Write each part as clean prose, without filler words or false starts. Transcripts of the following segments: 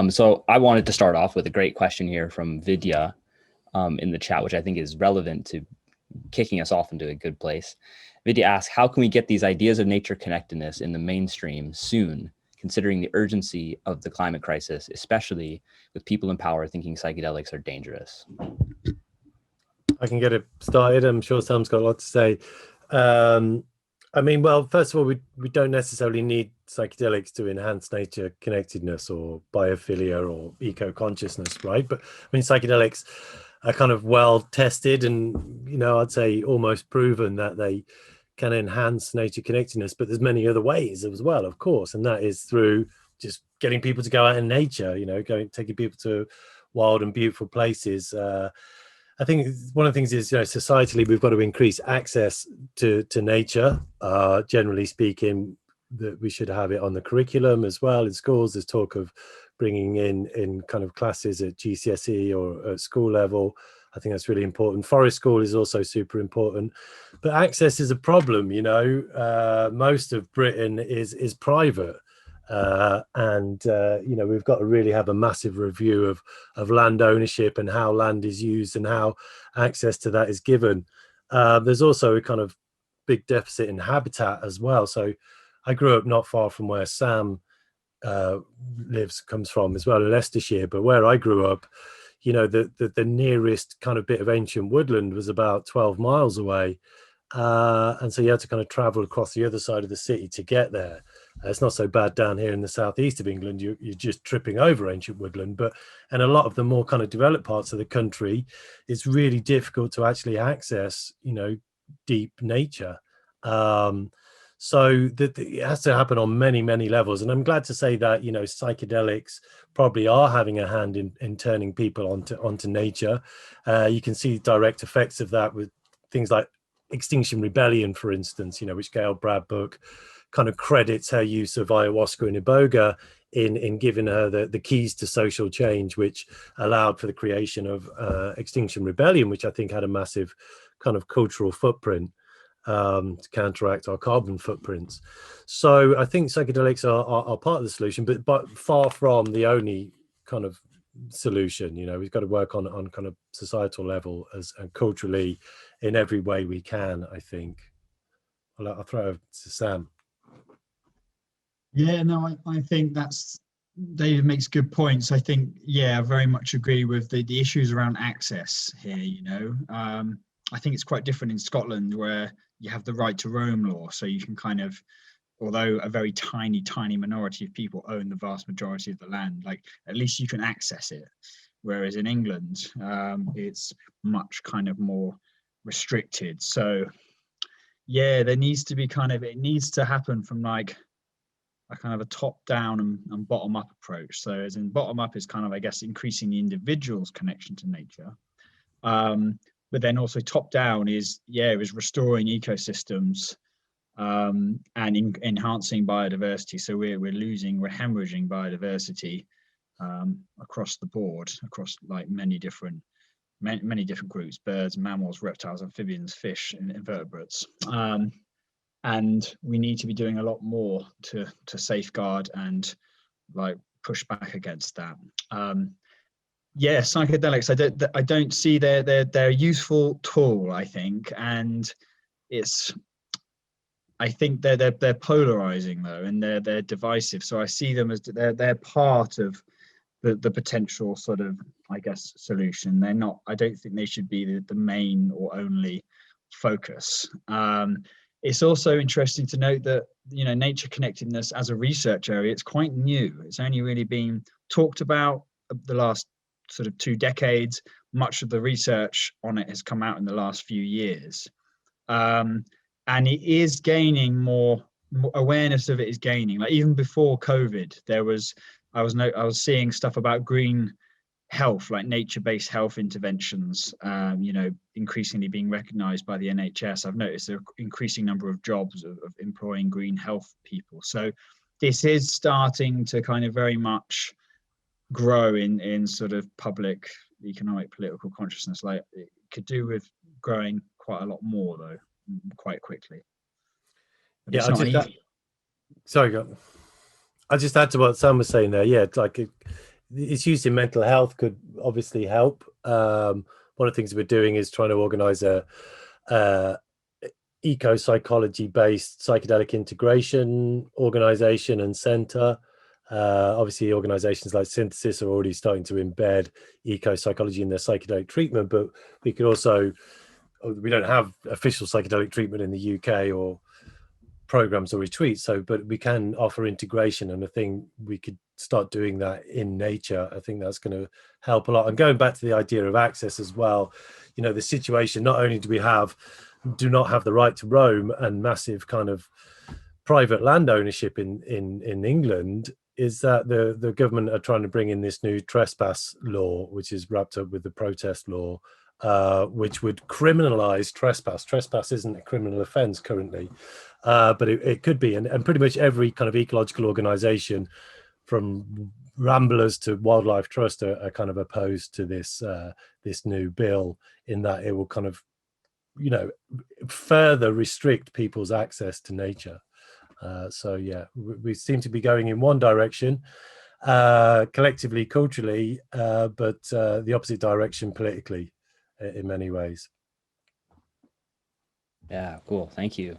So I wanted to start off with a great question here from Vidya in the chat, which I think is relevant to kicking us off into a good place. Vidya asks, how can we get these ideas of nature connectedness in the mainstream soon, considering the urgency of the climate crisis, especially with people in power thinking psychedelics are dangerous? I can get it started. I'm sure Sam's got a lot to say. I mean, well, first of all, we don't necessarily need psychedelics to enhance nature connectedness or biophilia or eco-consciousness, right? But I mean, psychedelics are kind of well tested and, I'd say almost proven that they can enhance nature connectedness, but there's many other ways as well, of course, and that is through just getting people to go out in nature, taking people to wild and beautiful places. I think one of the things is, societally, we've got to increase access to nature. Generally speaking, that we should have it on the curriculum as well in schools. There's talk of bringing in kind of classes at GCSE or at school level. I think that's really important. Forest school is also super important, but access is a problem. Most of Britain is private. We've got to really have a massive review of land ownership and how land is used and how access to that is given. There's also a kind of big deficit in habitat as well. So I grew up not far from where Sam comes from as well, in Leicestershire. But where I grew up, the nearest kind of bit of ancient woodland was about 12 miles away. And so you had to kind of travel across the other side of the city to get there. It's not so bad down here in the southeast of England. You're just tripping over ancient woodland, but in a lot of the more kind of developed parts of the country, it's really difficult to actually access, deep nature. So that it has to happen on many, many levels. And I'm glad to say that, psychedelics probably are having a hand in turning people onto nature. You can see direct effects of that with things like Extinction Rebellion, for instance, which Gail Bradbook kind of credits her use of ayahuasca and iboga in giving her the keys to social change, which allowed for the creation of Extinction Rebellion, which I think had a massive kind of cultural footprint to counteract our carbon footprints. So I think psychedelics are part of the solution, but far from the only kind of solution. We've got to work on kind of societal level and culturally in every way we can, I think. I'll throw it over to Sam. Yeah, no, I think David makes good points. I think, I very much agree with the issues around access here. I think it's quite different in Scotland, where you have the right to roam law, so you can kind of, although a very tiny minority of people own the vast majority of the land, like at least you can access it. Whereas in England, it's much kind of more restricted. So there needs to be it needs to happen from like a kind of a top down and bottom up approach. So as in bottom up is kind of, I guess, increasing the individual's connection to nature. But then also top down is restoring ecosystems and enhancing biodiversity. So we're hemorrhaging biodiversity across the board, across like many different groups: birds, mammals, reptiles, amphibians, fish, and invertebrates. And we need to be doing a lot more to safeguard and like push back against that. Psychedelics, I don't see they're a useful tool, I think, and I think they're polarizing though, and they're divisive. So I see them as they're part of the potential sort of, I guess, solution. They're not. I don't think they should be the main or only focus. It's also interesting to note that nature connectedness as a research area, it's quite new. It's only really been talked about the last sort of 2 decades. Much of the research on it has come out in the last few years, and it is gaining more awareness of it is gaining. Like even before COVID, I was seeing stuff about green health, like nature-based health interventions, increasingly being recognized by the NHS. I've noticed an increasing number of jobs of employing green health people. So this is starting to kind of very much grow in sort of public, economic, political consciousness. Like it could do with growing quite a lot more though, quite quickly. But it's not easy. Sorry, I'll just add to what Sam was saying there. Yeah, its use in mental health could obviously help. One of the things we're doing is trying to organize a eco-psychology based psychedelic integration organization and center. Obviously organizations like Synthesis are already starting to embed eco-psychology in their psychedelic treatment, but we could also, we don't have official psychedelic treatment in the UK or programs or retreats, but we can offer integration, and I think we could start doing that in nature. I think that's going to help a lot. And going back to the idea of access as well, you know, the situation, not only do not have the right to roam and massive kind of private land ownership in England, is that the government are trying to bring in this new trespass law, which is wrapped up with the protest law, which would criminalize trespass. Trespass isn't a criminal offense currently, but it could be. And pretty much every kind of ecological organization, from Ramblers to Wildlife Trust, are kind of opposed to this new bill, in that it will kind of, you know, further restrict people's access to nature. So yeah, we seem to be going in one direction, collectively, culturally, but the opposite direction politically, in many ways. Yeah, cool. Thank you.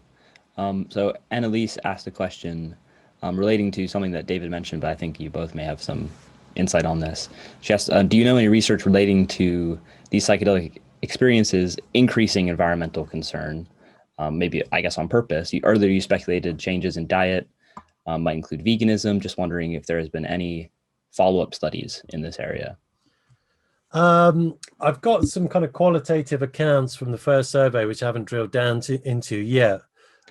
So Annalise asked a question relating to something that David mentioned, but I think you both may have some insight on this. She asked, do you know any research relating to these psychedelic experiences increasing environmental concern? Maybe, I guess, on purpose. Earlier you speculated changes in diet might include veganism. Just wondering if there has been any follow-up studies in this area. I've got some kind of qualitative accounts from the first survey, which I haven't drilled down into yet.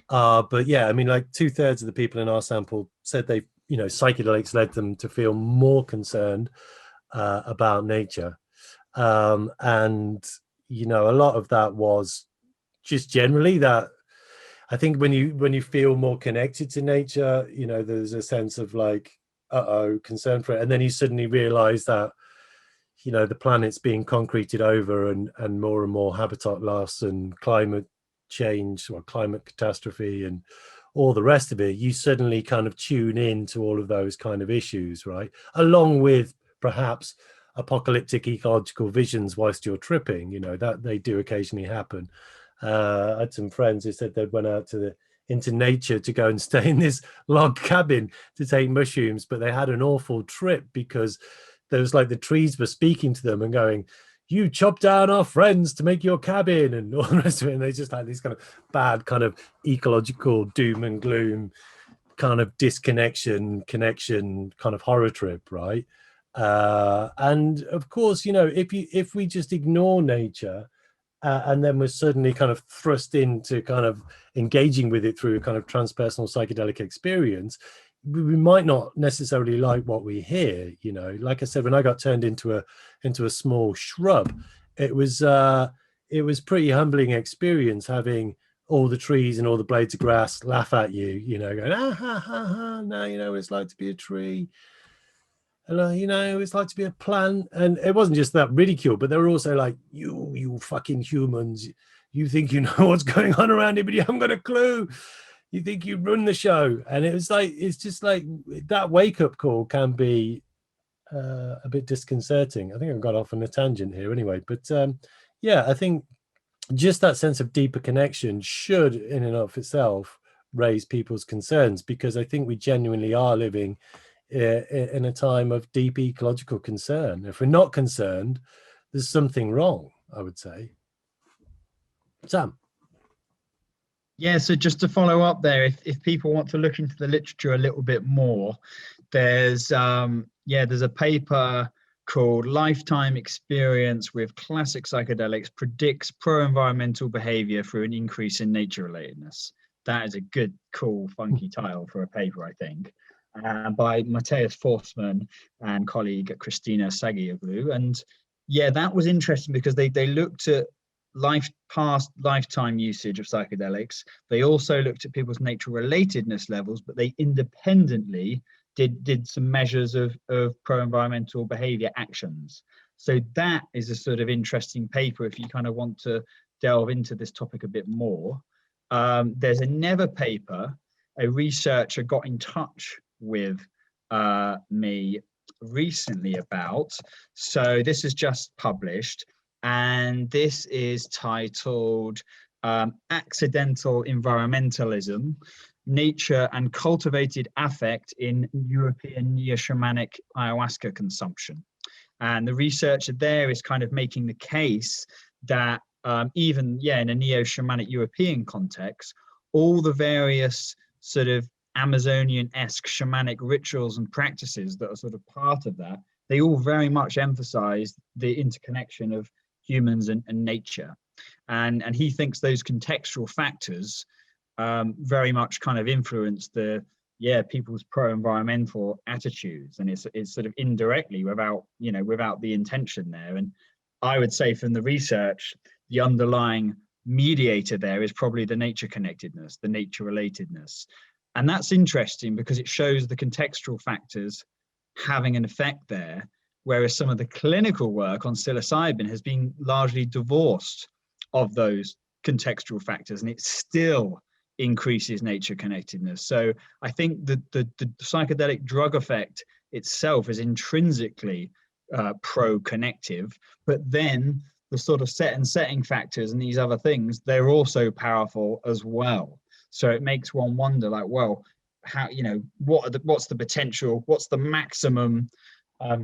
But yeah, I mean, like 2/3 of the people in our sample said they, you know, psychedelics led them to feel more concerned about nature. And, you know, a lot of that was just generally that, I think when you feel more connected to nature, you know, there's a sense of like, concern for it. And then you suddenly realize that, you know, the planet's being concreted over, and more habitat loss and climate change or climate catastrophe and all the rest of it. You suddenly kind of tune in to all of those kind of issues, right? Along with perhaps apocalyptic ecological visions whilst you're tripping, you know, that they do occasionally happen. I had some friends who said they'd went out into nature to go and stay in this log cabin to take mushrooms, but they had an awful trip because there was like the trees were speaking to them and going, "You chopped down our friends to make your cabin," and all the rest of it. And they just had these kind of bad kind of ecological doom and gloom kind of disconnection, connection kind of horror trip, right? And of course, you know, if we just ignore nature, and then we're suddenly kind of thrust into kind of engaging with it through a kind of transpersonal psychedelic experience, we might not necessarily like what we hear. You know, like I said, when I got turned into a small shrub, it was pretty humbling experience, having all the trees and all the blades of grass laugh at you, you know, going, ah ha ha ha, now you know what it's like to be a tree. And you know, it's like to be a plant. And it wasn't just that ridicule, but they were also like, you fucking humans, you think you know what's going on around here, but you haven't got a clue. You think you run the show. And it was like, it's just like that wake-up call can be a bit disconcerting. I think I've got off on a tangent here anyway, but yeah, I think just that sense of deeper connection should in and of itself raise people's concerns, because I think we genuinely are living in a time of deep ecological concern. If we're not concerned, there's something wrong, I would say. Sam? Yeah, so just to follow up there, if people want to look into the literature a little bit more, there's a paper called Lifetime Experience with Classic Psychedelics Predicts Pro-Environmental Behavior Through an Increase in Nature Relatedness. That is a good, cool, funky title for a paper, I think, by Matthias Forstmann and colleague Christina Sagioglu. And yeah, that was interesting because they looked at past lifetime usage of psychedelics. They also looked at people's nature relatedness levels, but they independently did some measures of pro-environmental behavior actions. So that is a sort of interesting paper if you kind of want to delve into this topic a bit more. There's another paper, a researcher got in touch with me recently about. So this is just published, and this is titled Accidental Environmentalism, Nature and Cultivated Affect in European Neo-Shamanic Ayahuasca Consumption. And the researcher there is kind of making the case that even, in a neo-shamanic European context, all the various sort of Amazonian-esque shamanic rituals and practices that are sort of part of that, they all very much emphasize the interconnection of humans and nature. And he thinks those contextual factors very much kind of influence the people's pro-environmental attitudes, and it's sort of indirectly without the intention there. And I would say from the research, the underlying mediator there is probably the nature connectedness, the nature relatedness. And that's interesting because it shows the contextual factors having an effect there, whereas some of the clinical work on psilocybin has been largely divorced of those contextual factors, and it still increases nature connectedness. So I think the psychedelic drug effect itself is intrinsically pro-connective, but then the sort of setting factors and these other things, they're also powerful as well. So it makes one wonder, like, well, how, what's the potential, what's the maximum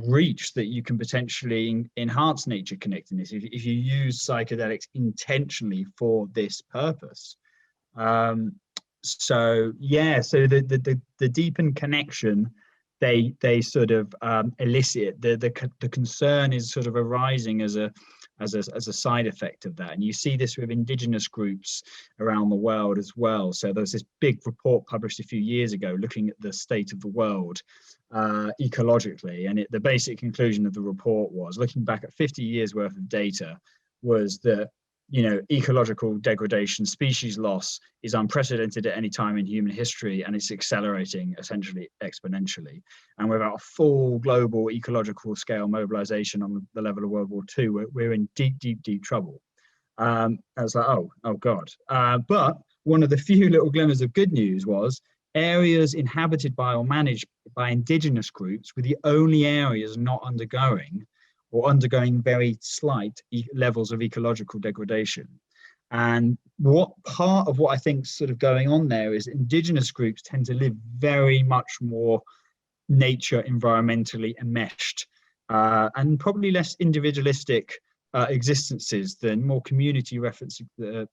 reach that you can potentially enhance nature connectedness if you use psychedelics intentionally for this purpose. So the deepened connection, they sort of elicit the concern is sort of arising as a side effect of that. And you see this with indigenous groups around the world as well. So there's this big report published a few years ago looking at the state of the world ecologically, and the basic conclusion of the report was, looking back at 50 years worth of data, was that ecological degradation, species loss is unprecedented at any time in human history, and it's accelerating essentially exponentially. And without a full global ecological scale mobilization on the level of World War II, we're in deep trouble. I was like, oh God. But one of the few little glimmers of good news was areas inhabited by or managed by indigenous groups were the only areas not undergoing very slight levels of ecological degradation. And what part of what I think is sort of going on there is indigenous groups tend to live very much more nature environmentally enmeshed, and probably less individualistic existences than more community reference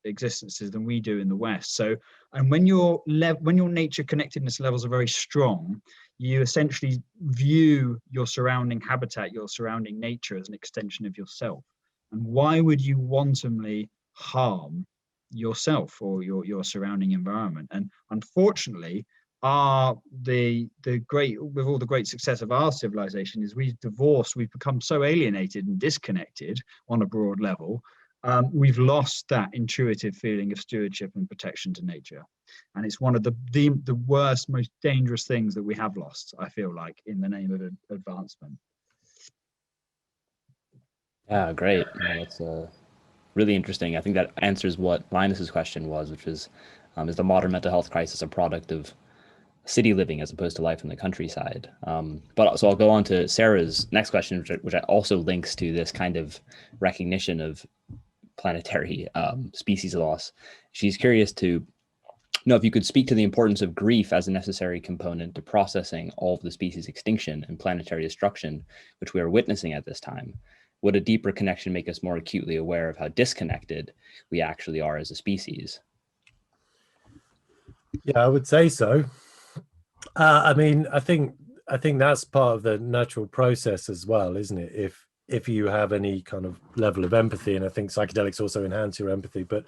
existences than we do in the West. So, and when your nature connectedness levels are very strong, you essentially view your surrounding habitat, your surrounding nature, as an extension of yourself. And why would you wantonly harm yourself or your surrounding environment? And unfortunately, with all the great success of our civilization is we've become so alienated and disconnected on a broad level. We've lost that intuitive feeling of stewardship and protection to nature. And it's one of the worst, most dangerous things that we have lost, I feel like, in the name of advancement. Yeah, great. No, that's really interesting. I think that answers what Linus's question was, which is the modern mental health crisis a product of city living as opposed to life in the countryside? But so I'll go on to Sarah's next question, which also links to this kind of recognition of planetary species loss. She's curious to know if you could speak to the importance of grief as a necessary component to processing all of the species extinction and planetary destruction, which we are witnessing at this time. Would a deeper connection make us more acutely aware of how disconnected we actually are as a species? Yeah, I would say so. I mean, I think that's part of the natural process as well, isn't it? If you have any kind of level of empathy, and I think psychedelics also enhance your empathy, but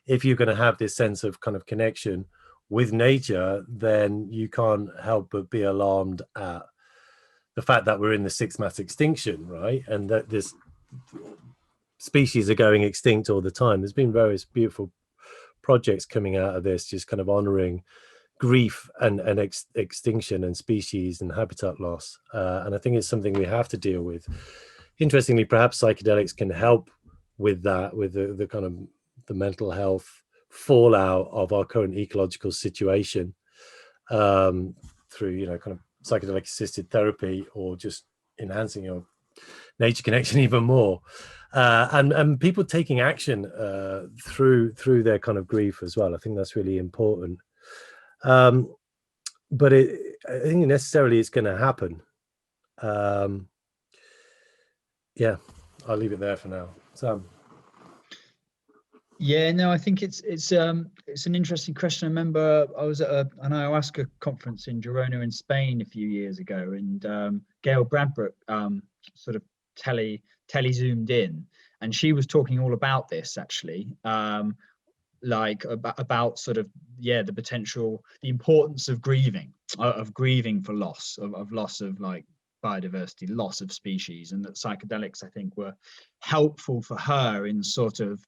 if you're going to have this sense of kind of connection with nature, then you can't help but be alarmed at the fact that we're in the sixth mass extinction, right? And that this species are going extinct all the time. There's been various beautiful projects coming out of this, just kind of honoring grief and extinction and species and habitat loss. And I think it's something we have to deal with. Interestingly, perhaps psychedelics can help with that, with the kind of the mental health fallout of our current ecological situation, through, kind of psychedelic assisted therapy, or just enhancing your nature connection even more, and people taking action through their kind of grief as well. I think that's really important. But I think necessarily it's going to happen. Yeah, I'll leave it there for now. Sam. Yeah, no, I think it's an interesting question. I remember I was at an ayahuasca conference in Girona in Spain a few years ago, and Gail Bradbrook sort of tele zoomed in, and she was talking all about this actually, like about sort of the potential, the importance of grieving for loss of loss of like biodiversity, loss of species, and that psychedelics I think were helpful for her in sort of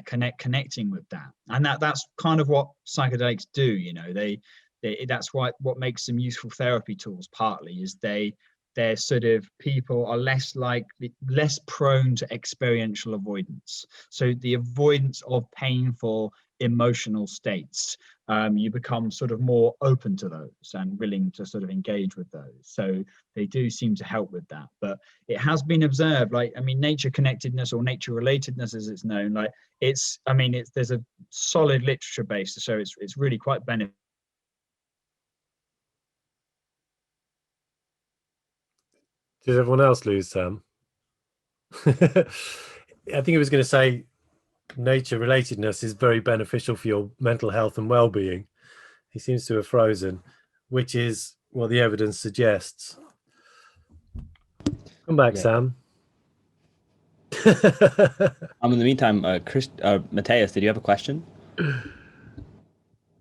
connecting with that. And that's kind of what psychedelics do, you know. They that's what makes them useful therapy tools partly, is they're sort of, people are less prone to experiential avoidance. So the avoidance of painful emotional states, you become sort of more open to those and willing to sort of engage with those. So they do seem to help with that. But it has been observed, like, I mean, nature connectedness or nature relatedness as it's known, like there's a solid literature base to show it's really quite beneficial. Did everyone else lose Sam? I think he was going to say nature relatedness is very beneficial for your mental health and well-being. He seems to have frozen, which is what the evidence suggests. Come back, Sam. In the meantime, Matthias, did you have a question?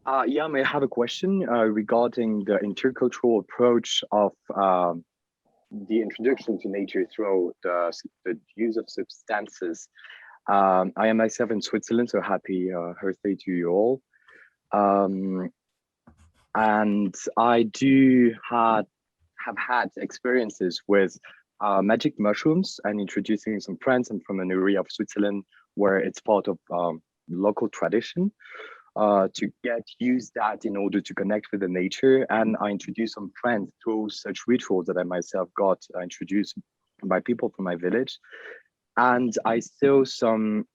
Yeah, I have a question regarding the intercultural approach of the introduction to nature through the use of substances. I am myself in Switzerland, so happy birthday to you all. And I do have had experiences with magic mushrooms and introducing some friends. I'm from an area of Switzerland where it's part of local tradition to use that in order to connect with the nature. And I introduced some friends through such rituals that I myself got introduced by people from my village. And I saw some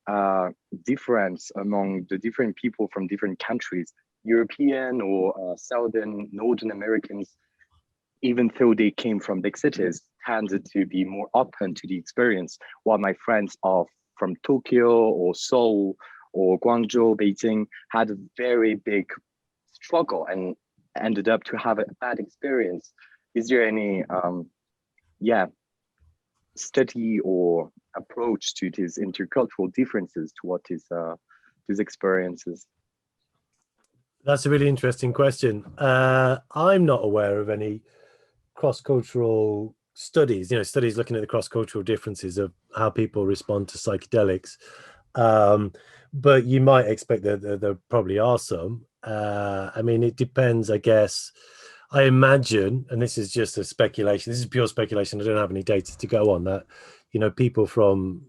difference among the different people from different countries, European or Southern, Northern Americans, even though they came from big cities, tended to be more open to the experience, while my friends are from Tokyo or Seoul or Guangzhou, Beijing, had a very big struggle and ended up to have a bad experience. Is there any study or approach to these intercultural differences to what is these experiences? That's a really interesting question. I'm not aware of any cross-cultural studies, studies looking at the cross-cultural differences of how people respond to psychedelics. But you might expect that there probably are some. I mean, it depends, I guess. I imagine, and this is just a speculation, this is pure speculation, I don't have any data to go on that, people from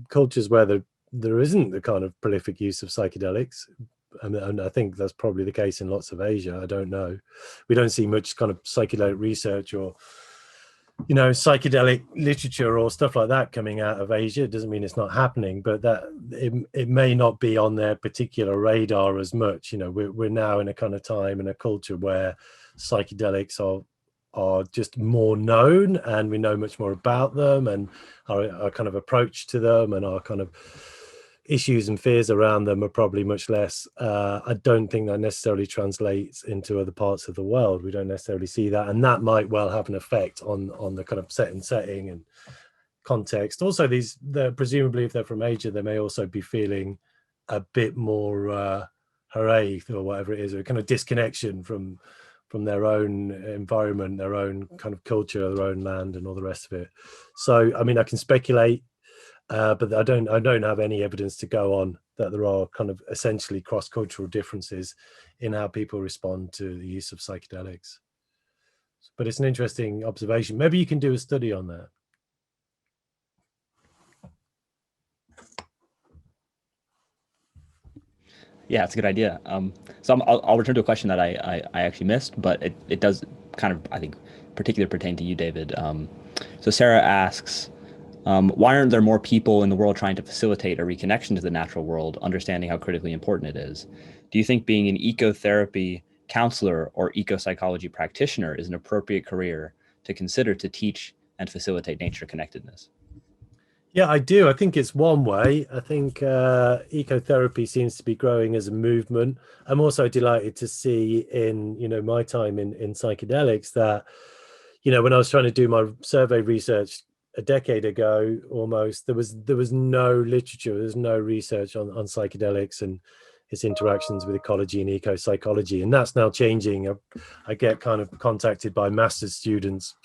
cultures where there isn't the kind of prolific use of psychedelics, and I think that's probably the case in lots of Asia. I don't know. We don't see much kind of psychedelic research or psychedelic literature or stuff like that coming out of Asia. It doesn't mean it's not happening, but that it may not be on their particular radar as much. We're now in a kind of time and a culture where psychedelics are just more known, and we know much more about them, and our kind of approach to them and our kind of issues and fears around them are probably much less. I don't think that necessarily translates into other parts of the world. We don't necessarily see that, and that might well have an effect on the kind of setting and context. Also, presumably if they're from Asia, they may also be feeling a bit more hooray or whatever it is, a kind of disconnection from their own environment, their own kind of culture, their own land, and all the rest of it. So, I mean, I can speculate. But I don't have any evidence to go on that there are kind of essentially cross-cultural differences in how people respond to the use of psychedelics. But it's an interesting observation. Maybe you can do a study on that. Yeah, it's a good idea. So I'll return to a question that I actually missed, but it does kind of, I think, particularly pertain to you, David. So Sarah asks, why aren't there more people in the world trying to facilitate a reconnection to the natural world, understanding how critically important it is? Do you think being an ecotherapy counselor or eco-psychology practitioner is an appropriate career to consider to teach and facilitate nature connectedness? Yeah, I do. I think it's one way. I think ecotherapy seems to be growing as a movement. I'm also delighted to see in, my time in psychedelics that, when I was trying to do my survey research a decade ago almost, there was no literature, there's no research on psychedelics and its interactions with ecology and eco-psychology. And that's now changing. I get kind of contacted by master's students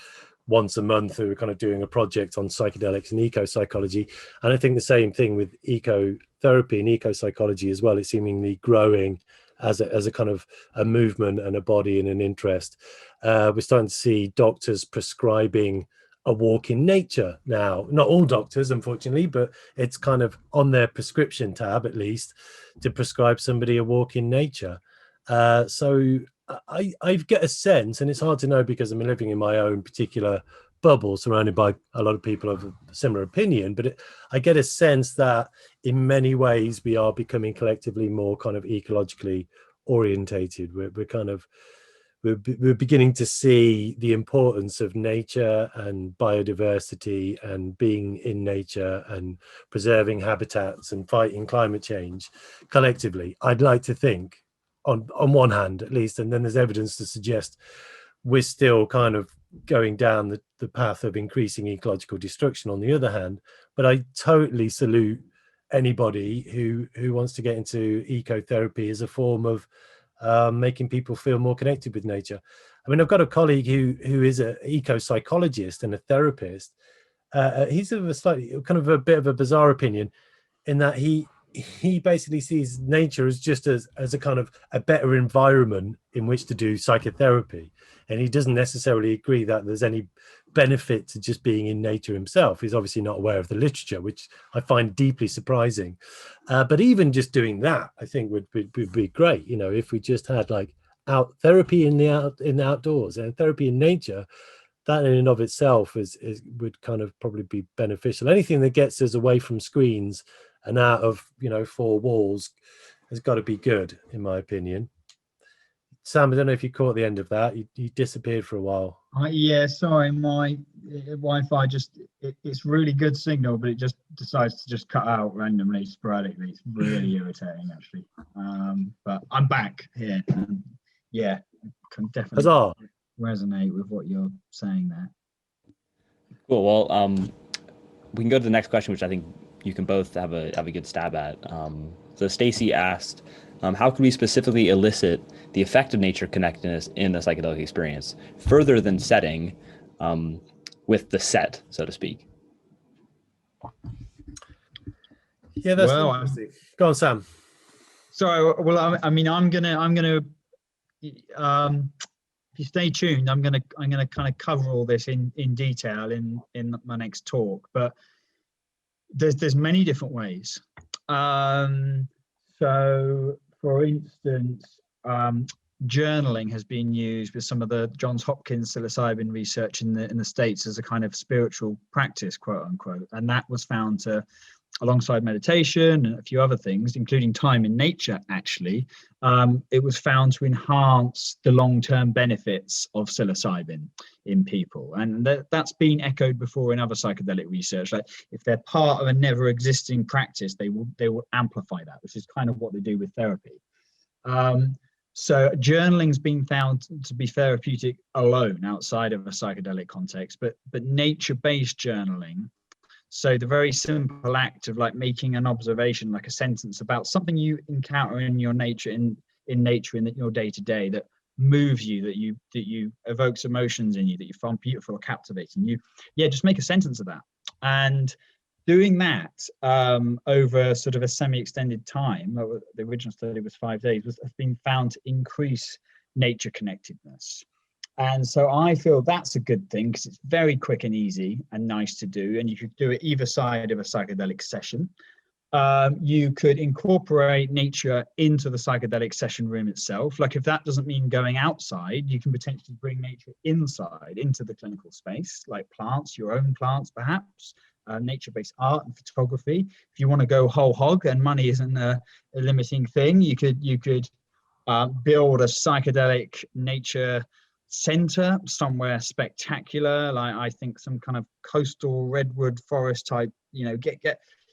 once a month who are kind of doing a project on psychedelics and eco-psychology. And I think the same thing with ecotherapy and eco-psychology as well. It's seemingly growing as a kind of a movement and a body and an interest. We're starting to see doctors prescribing a walk in nature now. Not all doctors, unfortunately, but it's kind of on their prescription tab, at least, to prescribe somebody a walk in nature. So I get a sense, and it's hard to know because I'm living in my own particular bubble, surrounded by a lot of people of a similar opinion, but I get a sense that in many ways we are becoming collectively more kind of ecologically orientated. We're beginning to see the importance of nature and biodiversity and being in nature and preserving habitats and fighting climate change collectively. I'd like to think on one hand at least, and then there's evidence to suggest we're still kind of going down the path of increasing ecological destruction on the other hand. But I totally salute anybody who wants to get into ecotherapy as a form of making people feel more connected with nature. I mean, I've got a colleague who is an eco-psychologist and a therapist. He's of a slightly kind of a bit of a bizarre opinion in that he basically sees nature as just as a kind of a better environment in which to do psychotherapy. And he doesn't necessarily agree that there's any benefit to just being in nature himself. He's obviously not aware of the literature, which I find deeply surprising. But even just doing that, I think would be great. If we just had like out therapy in the outdoors and therapy in nature, that in and of itself would kind of probably be beneficial. Anything that gets us away from screens and out of four walls has got to be good, in my opinion. Sam, I don't know if you caught the end of that. You disappeared for a while. Yeah, sorry, my Wi-Fi it's really good signal, but it just decides to just cut out randomly, sporadically. It's really irritating, actually. But I'm back here. And yeah, I can definitely resonate with what you're saying there. Cool. Well, we can go to the next question, which I think you can both have a good stab at. So Stacy asked, how can we specifically elicit the effect of nature connectedness in the psychedelic experience, further than setting, with the set, so to speak? Yeah, that's interesting. Go on, Sam. Sorry. Well, I mean, I'm gonna. If you stay tuned, I'm gonna kind of cover all this in detail in my next talk. But there's many different ways. So, for instance, journaling has been used with some of the Johns Hopkins psilocybin research in the States as a kind of spiritual practice, quote unquote, and that was found to, alongside meditation and a few other things, including time in nature, actually, it was found to enhance the long-term benefits of psilocybin in people. And that's been echoed before in other psychedelic research. Like if they're part of a never existing practice, they will amplify that, which is kind of what they do with therapy. So journaling's been found to be therapeutic alone outside of a psychedelic context, but nature-based journaling, so the very simple act of like making an observation, like a sentence about something you encounter in your nature, in your day-to-day that moves you, that you evokes emotions in you, that you find beautiful or captivating, just make a sentence of that. And doing that over sort of a semi-extended time, the original study was 5 days, has been found to increase nature connectedness. And so I feel that's a good thing because it's very quick and easy and nice to do. And you could do it either side of a psychedelic session. You could incorporate nature into the psychedelic session room itself. Like if that doesn't mean going outside, you can potentially bring nature inside into the clinical space, like plants, your own plants perhaps, nature-based art and photography. If you want to go whole hog and money isn't a limiting thing, you could build a psychedelic nature center somewhere spectacular, like I think some kind of coastal redwood forest type, you know,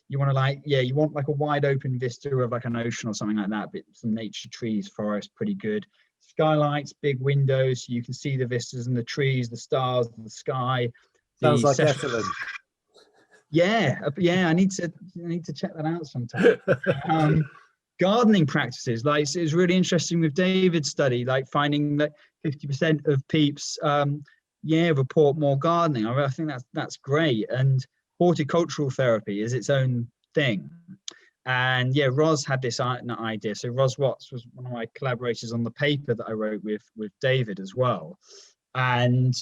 you want to like, yeah, you want like a wide open vista of like an ocean or something like that, but some nature, trees, forest, pretty good. Skylights, big windows, so you can see the vistas and the trees, the stars, the sky. Sounds like excellent. Yeah, I need to check that out sometime. Gardening practices, like it was really interesting with David's study, like finding that 50% of peeps report more gardening. I think that's great. And horticultural therapy is its own thing. And yeah, Ros had this idea. So Ros Watts was one of my collaborators on the paper that I wrote with David as well. And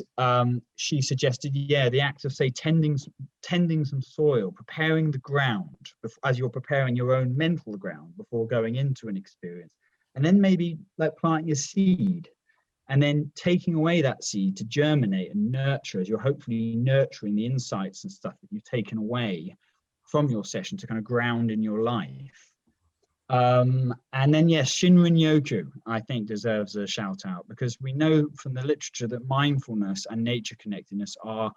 she suggested, the act of, say, tending some soil, preparing the ground as you're preparing your own mental ground before going into an experience, and then maybe like planting a seed and then taking away that seed to germinate and nurture as you're hopefully nurturing the insights and stuff that you've taken away from your session to kind of ground in your life. And then, yes, Shinrin Yoku, I think, deserves a shout out, because we know from the literature that mindfulness and nature connectedness are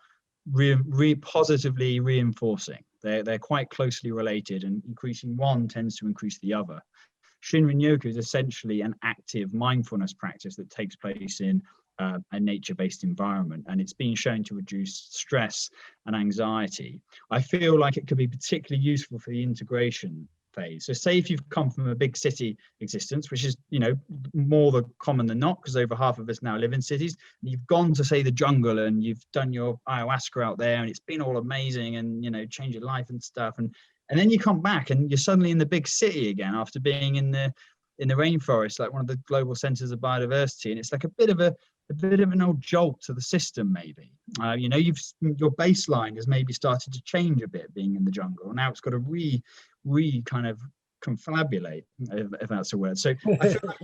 positively reinforcing. They're quite closely related, and increasing one tends to increase the other. Shinrin Yoku is essentially an active mindfulness practice that takes place in a nature-based environment, and it's been shown to reduce stress and anxiety. I feel like it could be particularly useful for the integration phase. So say if you've come from a big city existence, which is, you know, more common than not, because over half of us now live in cities, and you've gone to, say, the jungle and you've done your ayahuasca out there and it's been all amazing and, you know, changed your life and stuff, and then you come back and you're suddenly in the big city again after being in the rainforest, like one of the global centers of biodiversity, and it's like a bit of an old jolt to the system, maybe. You know, your baseline has maybe started to change a bit being in the jungle. Now it's got to re kind of confabulate, if that's a word. So I feel like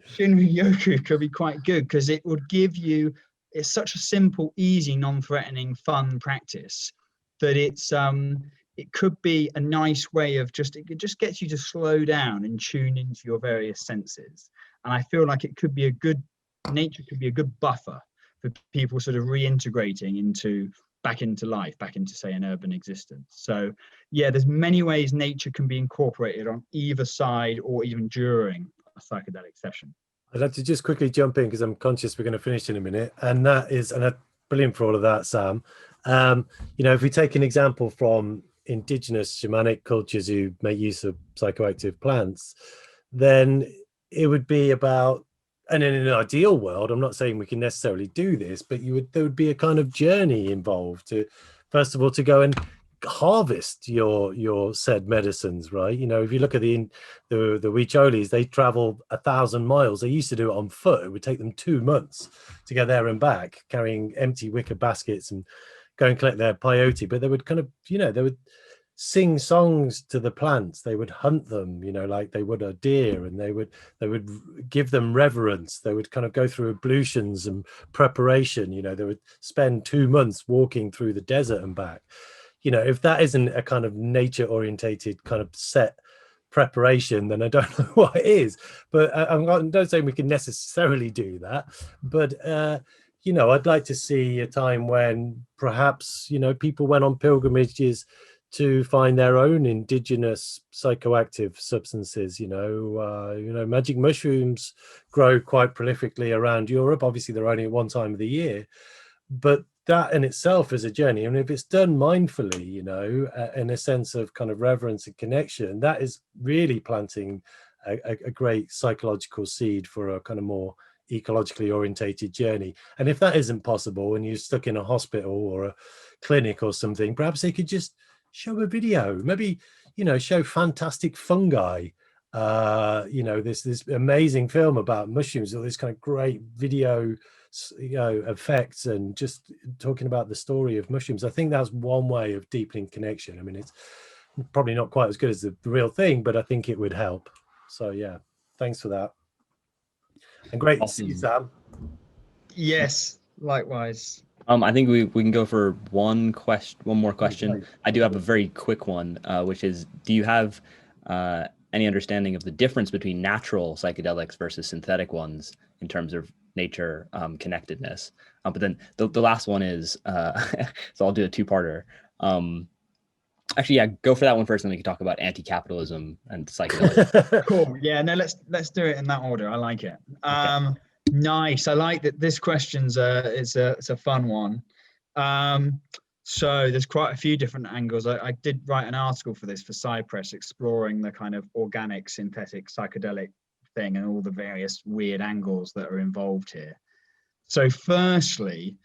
Shinrin Yoku could be quite good, because it would give you, it's such a simple, easy, non-threatening, fun practice that it could be a nice way of it just gets you to slow down and tune into your various senses. And I feel like nature could be a good buffer for people sort of reintegrating back into life, back into, say, an urban existence. So yeah, there's many ways nature can be incorporated on either side or even during a psychedelic session. I'd like to just quickly jump in, because I'm conscious we're going to finish in a minute, and brilliant for all of that, Sam. You know, if we take an example from indigenous shamanic cultures who make use of psychoactive plants, then it would be about, and in an ideal world, I'm not saying we can necessarily do this, but there would be a kind of journey involved to, first of all, to go and harvest your said medicines, right? You know, if you look at the Huicholis, they travel 1,000 miles. They used to do it on foot. It would take them 2 months to get there and back, carrying empty wicker baskets and go and collect their peyote. But they would kind of, you know, they would sing songs to the plants. They would hunt them, you know, like they would a deer, and they would give them reverence. They would kind of go through ablutions and preparation. You know, they would spend 2 months walking through the desert and back. You know, if that isn't a kind of nature orientated kind of set preparation, then I don't know what it is. But I'm not saying we can necessarily do that, but you know, I'd like to see a time when perhaps, you know, people went on pilgrimages to find their own indigenous psychoactive substances. You know, magic mushrooms grow quite prolifically around Europe. Obviously, they're only at one time of the year, but that in itself is a journey. I mean, if it's done mindfully, you know, in a sense of kind of reverence and connection, that is really planting a great psychological seed for a kind of more ecologically orientated journey. And if that isn't possible and you're stuck in a hospital or a clinic or something, perhaps they could just show a video, maybe, you know, show fantastic fungi, you know, this amazing film about mushrooms, or this kind of great video, you know, effects, and just talking about the story of mushrooms. I think that's one way of deepening connection. I mean, probably not quite as good as the real thing, but I think it would help. So yeah, thanks for that. And great to see you, Sam. Yes, likewise. I think we can go for one more question. Right. I do have a very quick one, which is, do you have any understanding of the difference between natural psychedelics versus synthetic ones in terms of nature connectedness? But then the last one is, so I'll do a two-parter. Actually, yeah, go for that one first, and then we can talk about anti-capitalism and psychedelics. Cool. Yeah, no, let's do it in that order. I like it. Okay. Nice. I like that this question's it's a fun one. So there's quite a few different angles. I did write an article for this for Cypress, exploring the kind of organic, synthetic, psychedelic thing and all the various weird angles that are involved here. So firstly,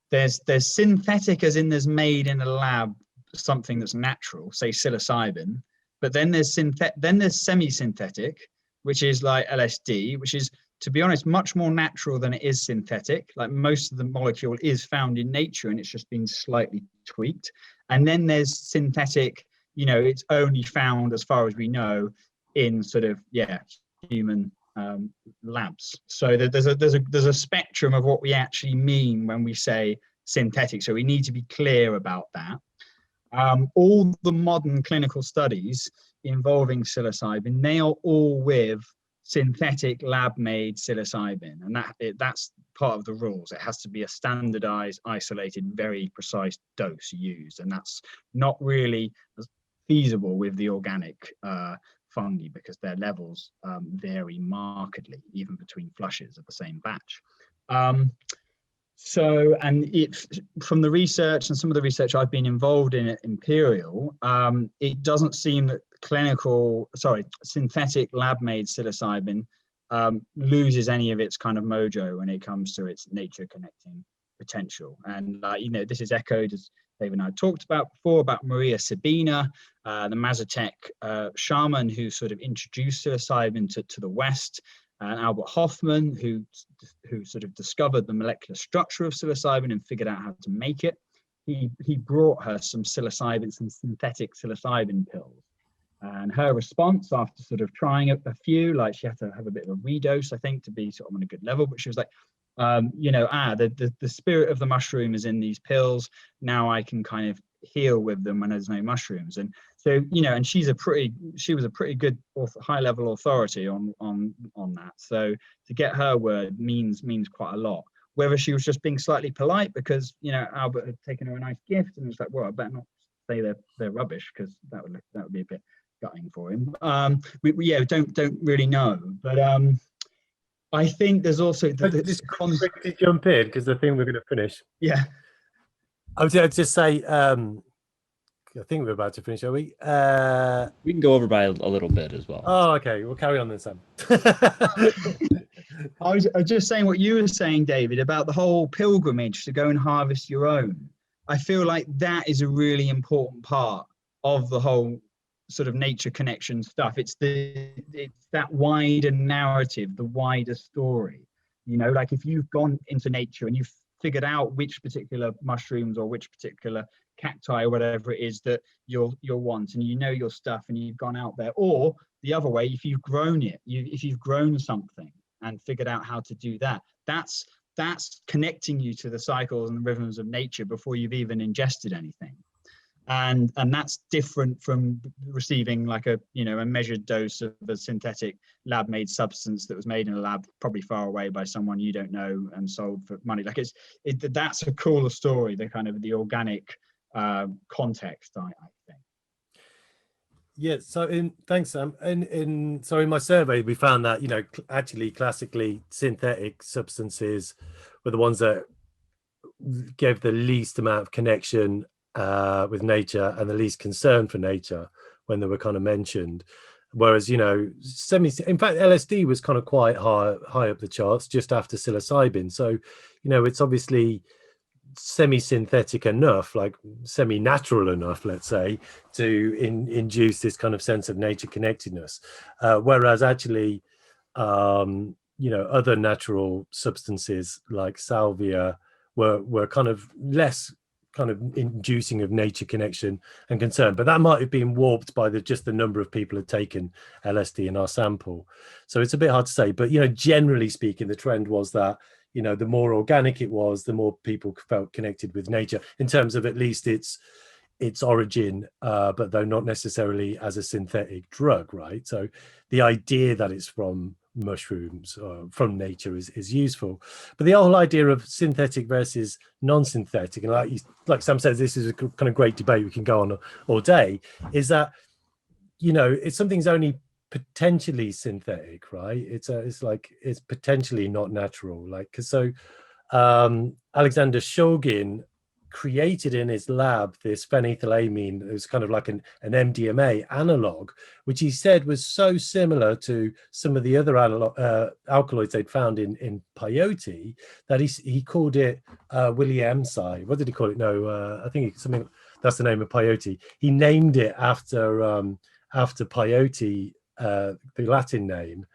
there's synthetic, as in there's made in a lab something that's natural, say psilocybin, but then there's semi-synthetic, which is like LSD, which is, to be honest, much more natural than it is synthetic. Like most of the molecule is found in nature and it's just been slightly tweaked. And then there's synthetic, it's only found, as far as we know, in sort of, human labs. So there's a spectrum of what we actually mean when we say synthetic. So we need to be clear about that. All the modern clinical studies involving psilocybin, they are all with synthetic lab-made psilocybin, and that's part of the rules. It has to be a standardized, isolated, very precise dose used, and that's not really feasible with the organic fungi, because their levels vary markedly, even between flushes of the same batch. So, and from the research and some of the research I've been involved in at Imperial, it doesn't seem that synthetic lab-made psilocybin loses any of its kind of mojo when it comes to its nature connecting potential. And this is echoed, as Dave and I talked about before, about Maria Sabina, the Mazatec shaman who sort of introduced psilocybin to the West, and Albert Hoffman, who sort of discovered the molecular structure of psilocybin and figured out how to make it. He brought her some synthetic psilocybin pills. And her response, after sort of trying a few, like she had to have a bit of a redose, I think, to be sort of on a good level, but she was like, the spirit of the mushroom is in these pills. Now I can kind of heal with them when there's no mushrooms. And so, and she was a pretty good high level authority on that. So to get her word means quite a lot. Whether she was just being slightly polite because Albert had taken her a nice gift and was like, well, I better not say they're rubbish, because that would be a bit gutting for him. We don't really know, but I think there's also just quickly jump in, because the thing we're going to finish. Yeah, I would just say, I think we're about to finish, are we? We can go over by a little bit as well. Oh, okay. We'll carry on then, Sam. I was just saying what you were saying, David, about the whole pilgrimage to go and harvest your own. I feel like that is a really important part of the whole sort of nature connection stuff. It's that wider narrative, the wider story. Like if you've gone into nature and you've figured out which particular mushrooms or which particular cacti or whatever it is that you'll want, and your stuff, and you've gone out there. Or the other way, if you've grown it, if you've grown something and figured out how to do that, that's connecting you to the cycles and the rhythms of nature before you've even ingested anything. And that's different from receiving like a measured dose of a synthetic lab-made substance that was made in a lab probably far away by someone you don't know and sold for money. Like that's a cooler story, the kind of the organic context, I think. Yeah, so thanks, Sam. In my survey, we found that actually classically synthetic substances were the ones that gave the least amount of connection with nature and the least concern for nature when they were kind of mentioned. Whereas in fact LSD was kind of quite high up the charts just after psilocybin. So it's obviously semi-synthetic enough, like semi-natural enough, let's say, to induce this kind of sense of nature connectedness, whereas actually other natural substances like salvia were kind of less kind of inducing of nature connection and concern, but that might have been warped by just the number of people who had taken LSD in our sample. So it's a bit hard to say, but generally speaking, the trend was that the more organic it was, the more people felt connected with nature in terms of at least its origin, but though not necessarily as a synthetic drug, right? So the idea that it's from mushrooms or from nature is useful, but the whole idea of synthetic versus non-synthetic, and like Sam says, this is a kind of great debate we can go on all day, is that if something's only potentially synthetic, right, it's potentially not natural, Alexander Shulgin created in his lab this phenethylamine. It was kind of like an MDMA analog, which he said was so similar to some of the other alkaloids they'd found in peyote that he called it Williamsi. What did he call it? No, I think something, that's the name of peyote. He named it after peyote, the Latin name.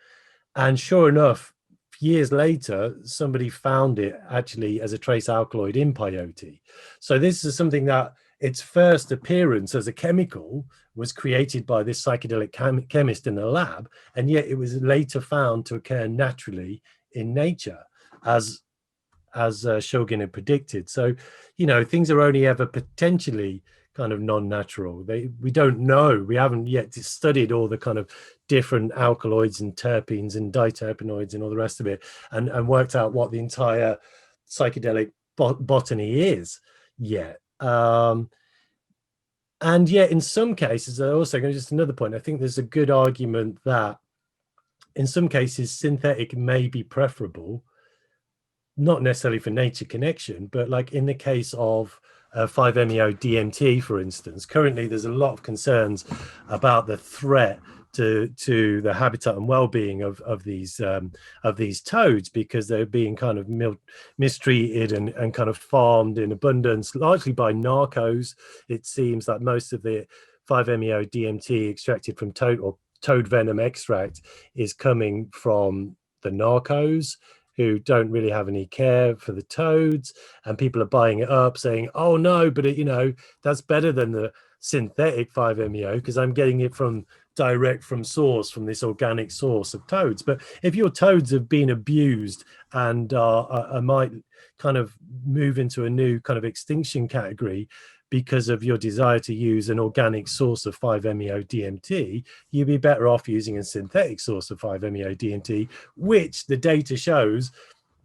And sure enough, years later, somebody found it actually as a trace alkaloid in peyote. So this is something that its first appearance as a chemical was created by this psychedelic chemist in a lab, and yet it was later found to occur naturally in nature, as Shulgin had predicted. So, things are only ever potentially kind of non-natural. We don't know. We haven't yet studied all the kind of different alkaloids and terpenes and diterpenoids and all the rest of it, and worked out what the entire psychedelic botany is yet. And yet, in some cases, also just another point, I think there's a good argument that in some cases synthetic may be preferable, not necessarily for nature connection, but like in the case of 5-MeO DMT, for instance. Currently, there's a lot of concerns about the threat to the habitat and well-being of these toads, because they're being kind of mistreated and kind of farmed in abundance, largely by narcos. It seems that most of the 5-MeO DMT extracted from toad venom extract is coming from the narcos, who don't really have any care for the toads, and people are buying it up saying, oh no, but that's better than the synthetic 5-MeO because I'm getting it direct from source, from this organic source of toads. But if your toads have been abused and might kind of move into a new kind of extinction category because of your desire to use an organic source of 5-MeO DMT, you'd be better off using a synthetic source of 5-MeO DMT, which the data shows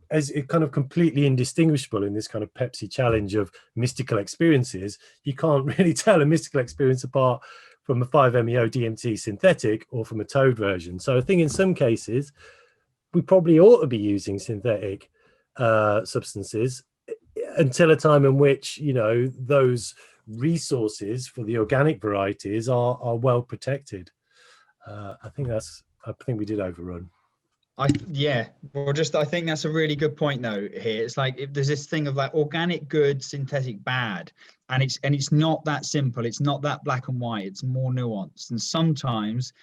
as it kind of completely indistinguishable in this kind of Pepsi challenge of mystical experiences. You can't really tell a mystical experience apart from a 5-MeO DMT synthetic or from a toad version. So I think in some cases, we probably ought to be using synthetic substances until a time in which those resources for the organic varieties are well protected. I think we did overrun. I think that's a really good point though here. It's like if there's this thing of like organic good, synthetic bad, and it's not that simple. It's not that black and white. It's more nuanced, and sometimes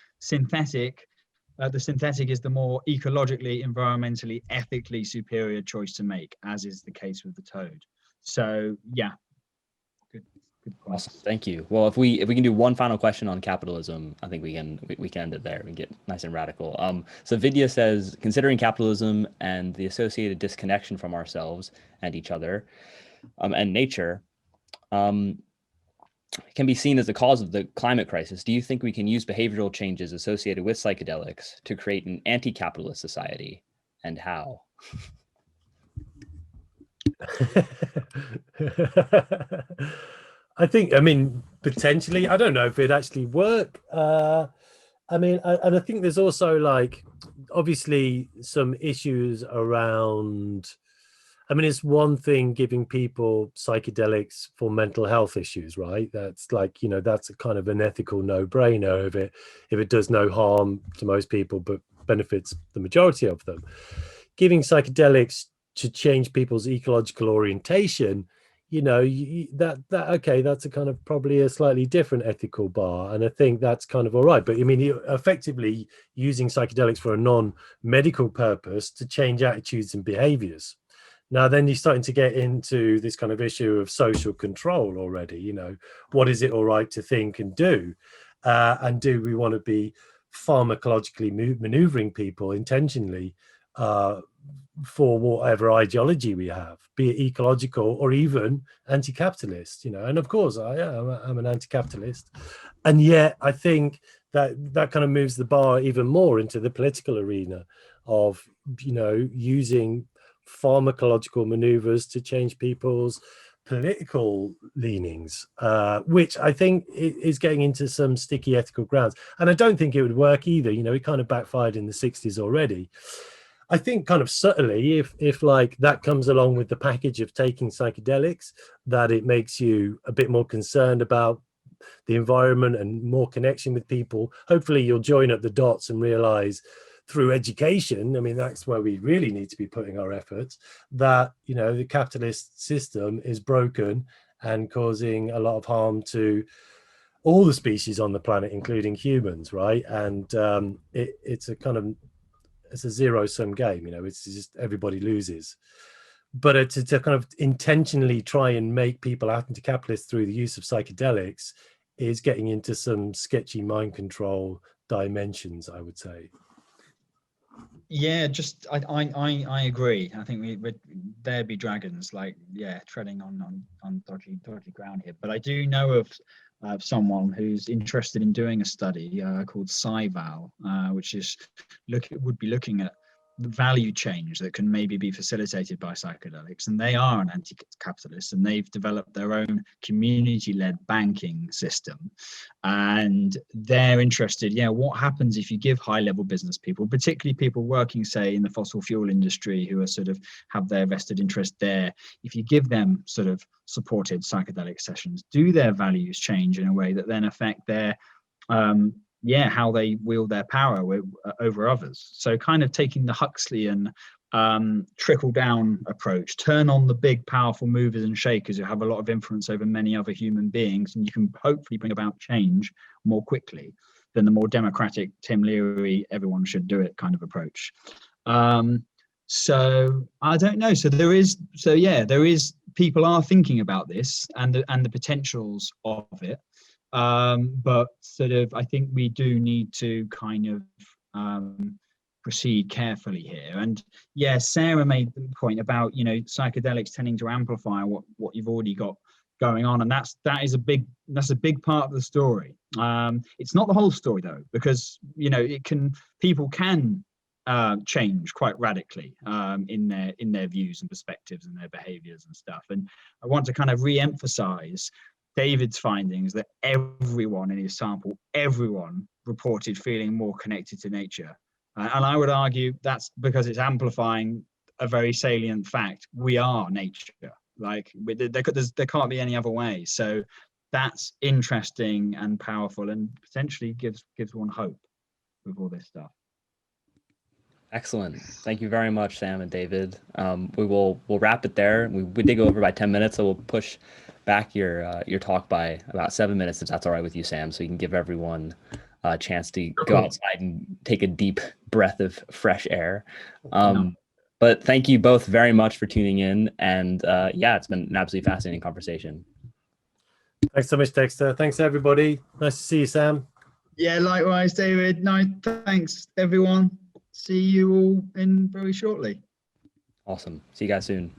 the synthetic is the more ecologically, environmentally, ethically superior choice to make, as is the case with the toad. So yeah, good point. Awesome, thank you. Well, if we can do one final question on capitalism, I think we can end it there. We can get nice and radical. So Vidya says, considering capitalism and the associated disconnection from ourselves and each other, and nature, can be seen as the cause of the climate crisis. Do you think we can use behavioral changes associated with psychedelics to create an anti-capitalist society, and how? I mean, potentially. I don't know if it'd actually work. And I think there's also obviously some issues around. I mean, it's one thing giving people psychedelics for mental health issues, right? That's that's a kind of an ethical no-brainer if it does no harm to most people but benefits the majority of them. Giving psychedelics to change people's ecological orientation, that's a kind of probably a slightly different ethical bar, and I think that's kind of all right. But I mean, you're effectively using psychedelics for a non-medical purpose to change attitudes and behaviors. Now, then you're starting to get into this kind of issue of social control already. You know, what is it all right to think and do? And do we want to be pharmacologically maneuvering people intentionally for whatever ideology we have, be it ecological or even anti-capitalist? You know, and of course, I'm an anti-capitalist. And yet I think that kind of moves the bar even more into the political arena of, you know, using pharmacological maneuvers to change people's political leanings, which I think is getting into some sticky ethical grounds. And I don't think it would work either. You know, it kind of backfired in the 60s already. I think kind of subtly, if like that comes along with the package of taking psychedelics, that it makes you a bit more concerned about the environment and more connection with people. Hopefully you'll join up the dots and realize through education, I mean, that's where we really need to be putting our efforts, that, you know, the capitalist system is broken and causing a lot of harm to all the species on the planet, including humans, right? And it's a kind of, it's a zero-sum game, you know, it's just everybody loses. But to kind of intentionally try and make people anti-capitalist through the use of psychedelics is getting into some sketchy mind control dimensions, I would say. Yeah, just I agree. I think there be dragons, like, yeah, treading on dodgy ground here. But I do know of someone who's interested in doing a study called SciVal, which is would be looking at the value change that can maybe be facilitated by psychedelics. And they are an anti-capitalist, and they've developed their own community-led banking system. And they're interested, yeah, what happens if you give high-level business people, particularly people working, say, in the fossil fuel industry, who are sort of have their vested interest there, if you give them sort of supported psychedelic sessions, do their values change in a way that then affect their how they wield their power over others? So kind of taking the Huxleyan trickle down approach, turn on the big powerful movers and shakers who have a lot of influence over many other human beings, and you can hopefully bring about change more quickly than the more democratic Tim Leary, everyone should do it kind of approach. So I don't know. So there is people are thinking about this and the potentials of it. But sort of, I think we do need to kind of proceed carefully here. And yeah, Sarah made the point about, you know, psychedelics tending to amplify what you've already got going on, and that's a big part of the story. It's not the whole story though, because, you know, people can change quite radically in their views and perspectives and their behaviors and stuff. And I want to kind of re-emphasize David's findings that everyone in his sample, everyone reported feeling more connected to nature. And I would argue that's because it's amplifying a very salient fact. We are nature. Like, there can't be any other way. So that's interesting and powerful, and potentially gives one hope with all this stuff. Excellent. Thank you very much, Sam and David. We'll wrap it there. We did go over by 10 minutes, so we'll push back your talk by about 7 minutes, if that's all right with you, Sam, so you can give everyone a chance to go outside and take a deep breath of fresh air. But thank you both very much for tuning in, and it's been an absolutely fascinating conversation. Thanks so much, Dexter. Thanks, everybody. Nice to see you, Sam. Yeah, likewise, David. No, thanks, everyone. See you all in very shortly. Awesome. See you guys soon.